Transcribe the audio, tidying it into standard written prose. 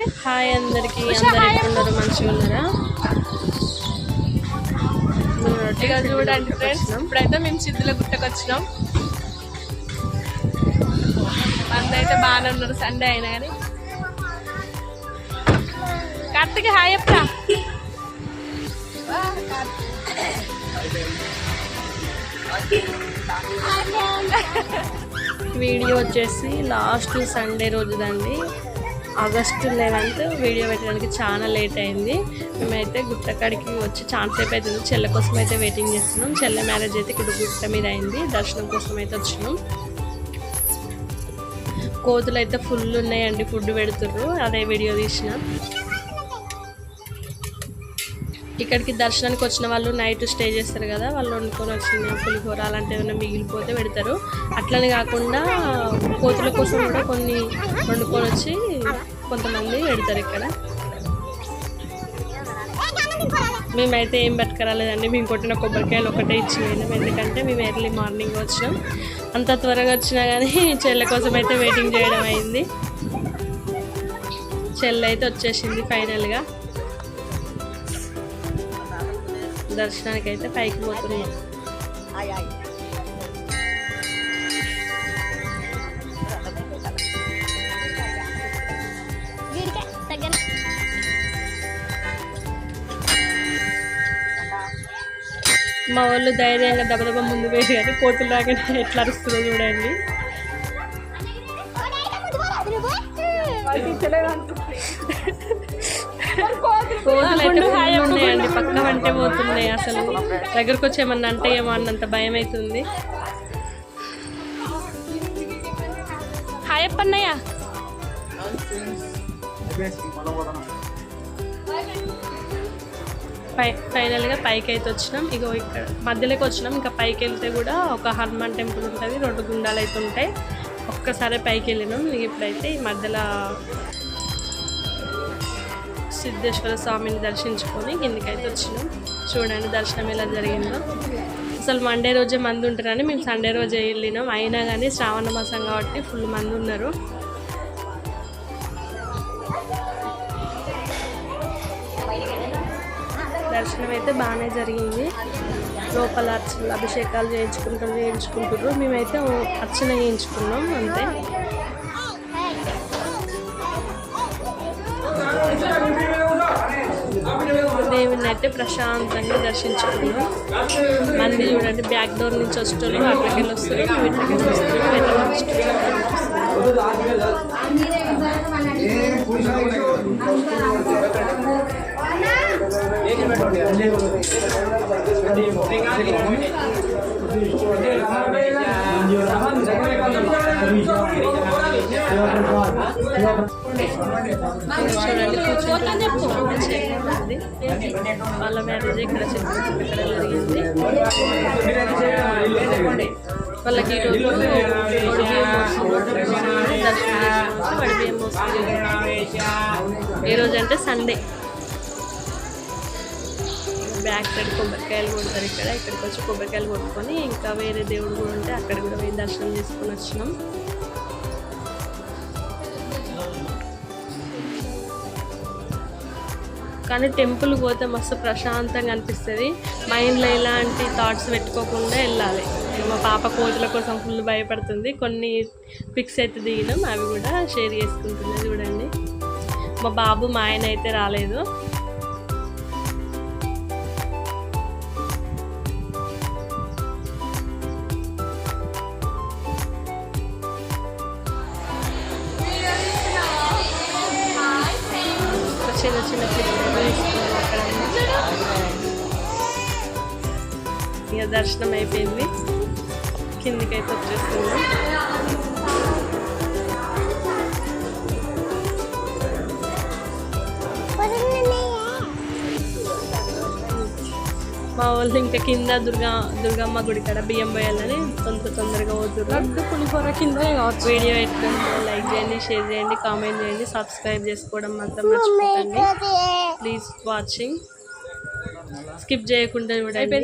Hi అందరికి, అందరు ఎట్లున్నారు? మంచిగా ఉన్నారా? ఇక చూడండి ఫ్రెండ్స్, ఇప్పుడైతే మేము సిద్ధుల గుట్టకు వచ్చినాం. అందరైతే బాగానే ఉన్నారు, సండే అయినా కానీ. కార్తిక్ హాయ్ అప్పా. వీడియో వచ్చేసి లాస్ట్ సండే రోజుదండి, ఆగస్టు 11th. వీడియో పెట్టడానికి చాలా లేట్ అయింది. మేమైతే గుట్టకాడికి వచ్చి చాలా సేపు అవుతుంది. చెల్లె కోసం అయితే వెయిటింగ్ చేస్తున్నాం. చెల్లె మ్యారేజ్ అయితే ఇక్కడ గుట్ట మీద అయింది. దర్శనం కోసం అయితే వచ్చినాం. కోతులు అయితే ఫుల్ ఉన్నాయండి, ఫుడ్ పెడుతుర్రు, అదే వీడియో తీసిన. ఇక్కడికి దర్శనానికి వచ్చిన వాళ్ళు నైట్ స్టే చేస్తారు కదా, వాళ్ళు వండుకొని వచ్చిన పులిహోర అలాంటివి ఏమైనా మిగిలిపోతే పెడతారు. అట్లని కాకుండా కోతుల కోసం కూడా కొన్ని వండుకొని వచ్చి కొంతమంది పెడతారు ఇక్కడ. మేమైతే ఏం పట్టుకురాలేదండి, మేము కొట్టిన కొబ్బరికాయలు ఒకటే ఇచ్చి వెళ్ళాం. ఎందుకంటే మేము ఎర్లీ మార్నింగ్ వచ్చినాం. అంత త్వరగా వచ్చినా కానీ చెల్లె కోసం అయితే వెయిటింగ్ చేయడం అయింది. చెల్లె అయితే వచ్చేసింది ఫైనల్గా. దర్శనానికి అయితే పైకి పోతున్నాం. మా వాళ్ళు ధైర్యంగా దెబ్బ ముందు వేసి కానీ కోతులు రాగానే ఎట్లా అరుస్తుందో చూడండి. ఉన్నాయండి, పక్క వంటే పోతున్నాయి. అసలు దగ్గరకు వచ్చి ఏమన్నా అంటే ఏమో అన్నంత భయం అవుతుంది. హాయ్ అప్పన్నయ్య. ఫైనల్గా పైకి అయితే వచ్చినాం. ఇగో ఇక్కడ మధ్యలోకి వచ్చినాం. ఇంకా పైకి వెళ్తే కూడా ఒక హనుమాన్ టెంపుల్ ఉంటుంది, 2 గుండాలు అయితే ఉంటాయి. ఒక్కసారి పైకి వెళ్ళినాం. ఇప్పుడైతే ఈ మధ్యలో సిద్ధేశ్వర స్వామిని దర్శించుకొని కిందికైతే వచ్చినాం. చూడండి దర్శనం ఎలా జరిగిందో. అసలు మండే రోజే మంది ఉంటారని మేము సండే రోజే వెళ్ళినాం. అయినా కానీ శ్రావణ మాసం కాబట్టి ఫుల్ మంది ఉన్నారు. దర్శనం అయితే బాగానే జరిగింది. లోపల అర్చనలు అభిషేకాలు చేయించుకుంటారు. మేమైతే అర్చన చేయించుకున్నాం అంతే. దేవుని అయితే ప్రశాంతంగా దర్శించుకున్నాం. మంది చూడండి, బ్యాక్ డోర్ నుంచి వస్తారు, అట్లకెళ్ళి వస్తారు, ఇట్లకెళ్ళి వస్తారు. వాళ్ళ మ్యారేజ్ ఇక్కడ ఇక్కడ జరిగింది. వాళ్ళకి ఈరోజు అంటే సండే. బ్యాక్ సైడ్ కొబ్బరికాయలు కొడతారు ఇక్కడ. ఇక్కడికి వచ్చి కొబ్బరికాయలు కొట్టుకొని ఇంకా వేరే దేవుడు కూడా ఉంటే అక్కడ కూడా పోయి దర్శనం చేసుకొని వచ్చినాం. కానీ టెంపుల్ పోతే మస్తు ప్రశాంతంగా అనిపిస్తుంది. మైండ్లో ఎలాంటి థాట్స్ పెట్టుకోకుండా వెళ్ళాలి. మా పాప కోతుల కోసం ఫుల్ భయపడుతుంది. కొన్ని పిక్స్ అయితే దిగినాం, అవి కూడా షేర్ చేసుకుంటుంది చూడండి. మా బాబు మా ఆయన అయితే రాలేదు. చిన్న చిన్న పిల్లలు అక్కడ. ఇక దర్శనం అయిపోయింది, కిందికైతే వచ్చేస్తుంది. మా వాళ్ళు ఇంకా కింద దుర్గమ్మ గుడి కాడ బియ్యం పోయాలని తొందరగా పోతున్నారు. పులిహోర కింద వీడియో ఎట్లుందో లైక్ చేయండి, షేర్ చేయండి, కామెంట్ చేయండి, సబ్స్క్రైబ్ చేసుకోవడం మాత్రం మర్చిపోకండి. ప్లీజ్ వాచింగ్, స్కిప్ చేయకుండా చూడండి.